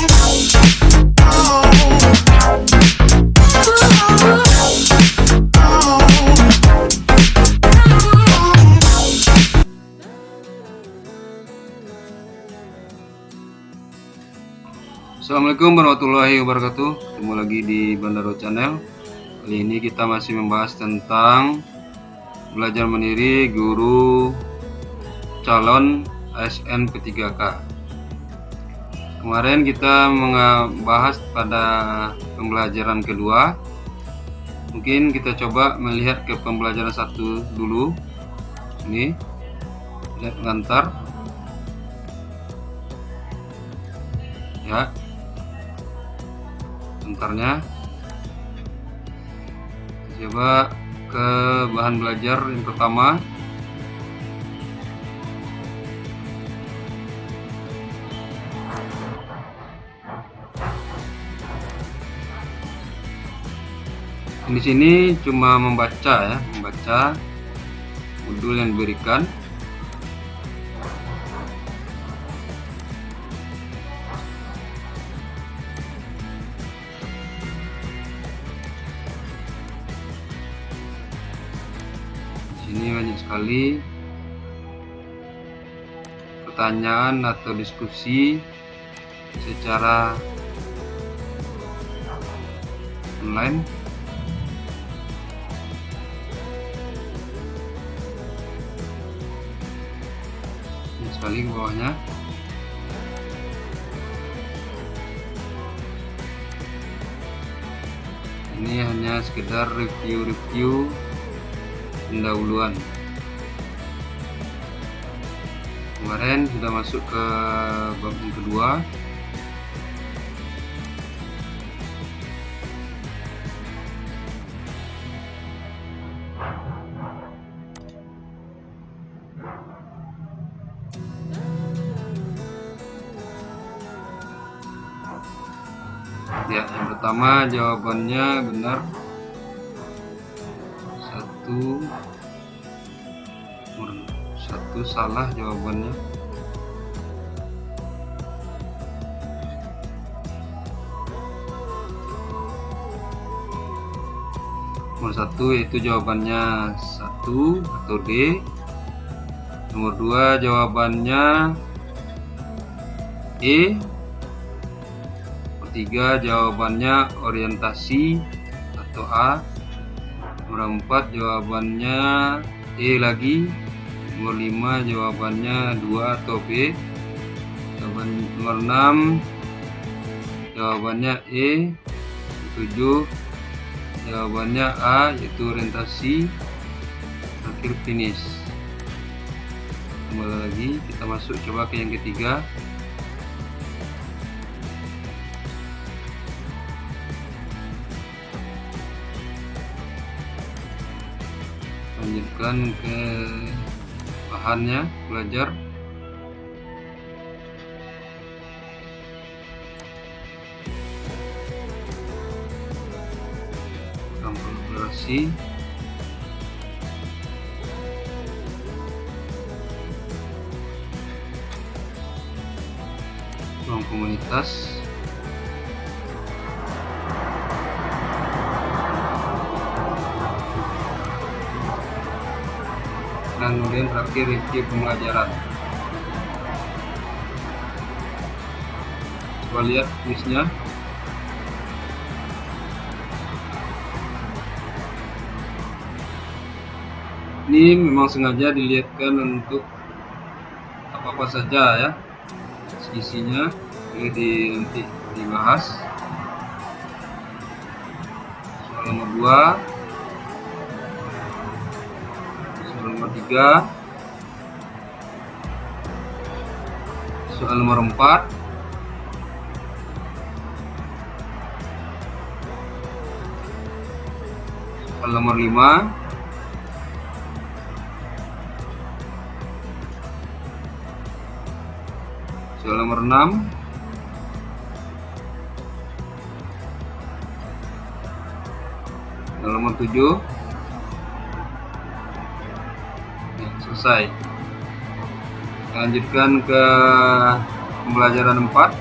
Assalamualaikum warahmatullahi wabarakatuh. Ketemu lagi di Bandaro Channel. Kali ini kita masih membahas tentang belajar mandiri guru calon ASN P3K. Kemarin kita membahas pada pembelajaran kedua. Mungkin kita coba melihat ke pembelajaran satu dulu. Ini lihat pengantar ya, pengantarnya. Coba ke bahan belajar yang pertama. Di sini cuma membaca ya, membaca modul yang diberikan. Ini banyak sekali pertanyaan atau diskusi secara online. Banyak sekali ke bawahnya. Ini hanya sekedar review pendahuluan. Kemarin sudah masuk ke bab yang kedua. Ya, yang pertama jawabannya benar. Satu salah jawabannya. Nomor 1 yaitu jawabannya 1 atau D. Nomor 2 jawabannya E. Nomor 3 jawabannya orientasi atau A. Nomor 4 jawabannya E lagi. Nomor 5 jawabannya 2 atau B. Nomor 6 jawabannya E. 7 jawabannya A yaitu orientasi. Akhir finish. Kembali lagi kita masuk coba ke yang ketiga. Lanjutkan ke bahannya belajar. Kolaborasi. Ruang komunitas. Dan kemudian terakhir review pembelajaran. Coba lihat kuisnya. Ini memang sengaja dilihatkan untuk apa-apa saja ya, isinya ini nanti dibahas. Soal nomor 2, soal nomor 3, soal nomor 4, soal nomor 5, soal nomor 6, soal nomor 7. Ya, selesai. Lanjutkan ke pembelajaran 4.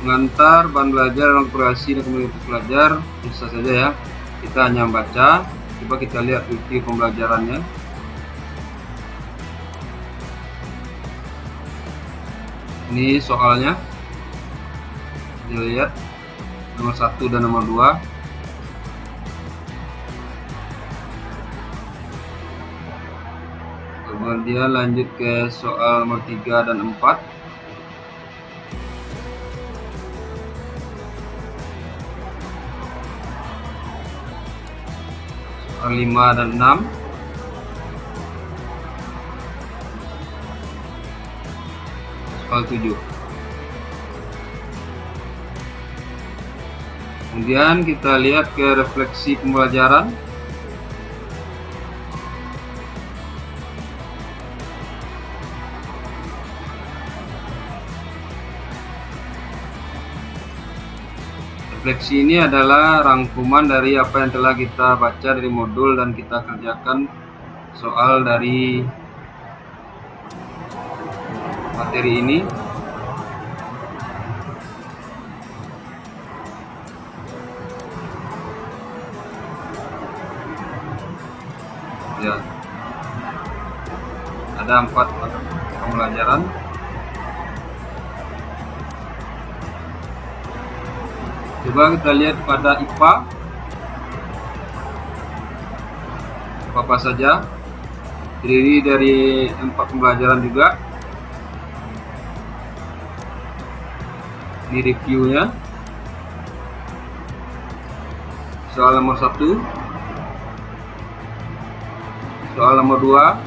Mengantar bahan belajar dan kreasi dan komunitas belajar bisa saja ya. Kita hanya membaca. Coba kita lihat review pembelajarannya. Ini soalnya. Kita lihat nomor 1 dan nomor 2. Kemudian lanjut ke soal nomor 3 dan 4. Soal 5 dan 6. Soal 7. Kemudian kita lihat ke refleksi pembelajaran. Refleksi ini adalah rangkuman dari apa yang telah kita baca dari modul dan kita kerjakan soal dari materi ini. Ya, ada 4 pembelajaran. Coba kita lihat pada IPA. Apa saja? Terdiri dari 4 pembelajaran juga. Ini reviewnya. Soal nomor 1. Soal nomor 2.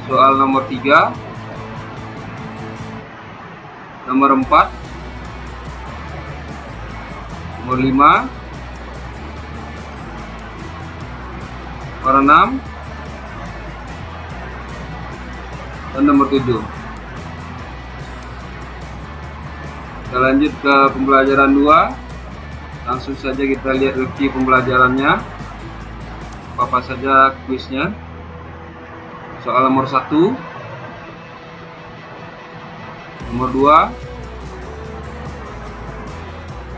Soal nomor 3. Nomor 4. Nomor 5. Nomor 6. Dan nomor 7. Kita lanjut ke pembelajaran 2. Langsung saja kita lihat review pembelajarannya. Apa saja kuisnya. Soal nomor 1. Nomor 2.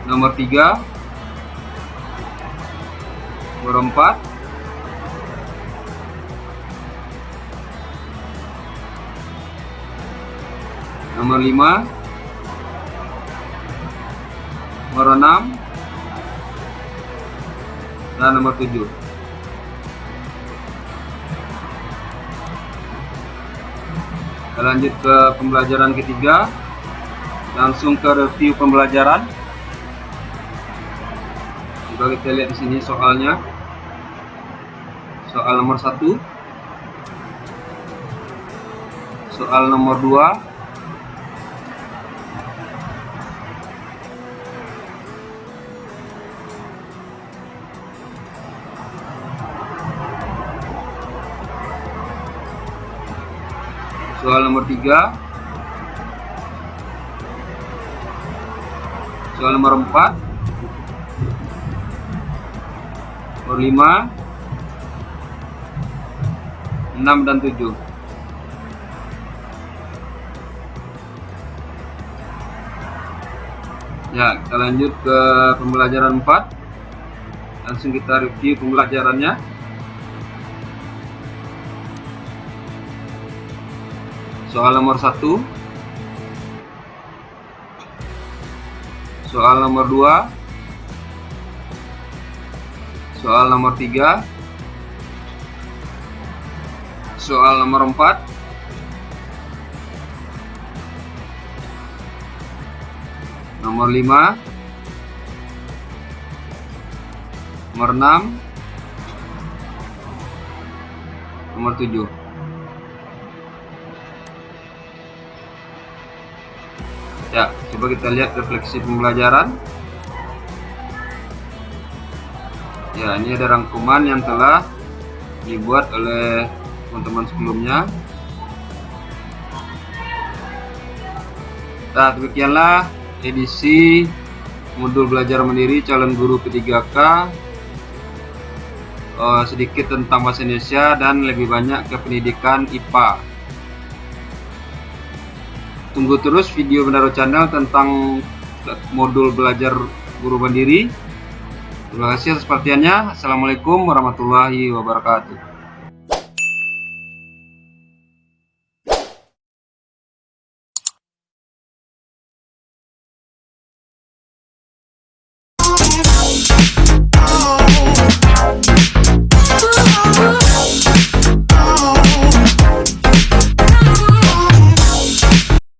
Nomor 3. Nomor 4. Nomor 5. Nomor 6. Dan nomor 7. Kita lanjut ke pembelajaran ketiga. Langsung ke review pembelajaran. Coba kita lihat di sini soalnya. Soal nomor 1. Soal nomor 2. Soal nomor 3. Soal nomor 4. Nomor 5. 6 dan 7. Ya, kita lanjut ke pembelajaran 4. Langsung kita review pembelajarannya. Soal nomor 1. Soal nomor 2. Soal nomor 3. Soal nomor 4. Nomor 5. Nomor 6. Nomor 7. Ya, coba kita lihat refleksi pembelajaran. Ya, ini ada rangkuman yang telah dibuat oleh teman-teman sebelumnya. Nah, demikianlah edisi modul belajar mandiri calon guru P3K. Sedikit tentang bahasa Indonesia dan lebih banyak ke pendidikan IPA. Tunggu terus video Bendaro Channel tentang modul belajar guru mandiri. Terima kasih atas perhatiannya. Assalamualaikum warahmatullahi wabarakatuh.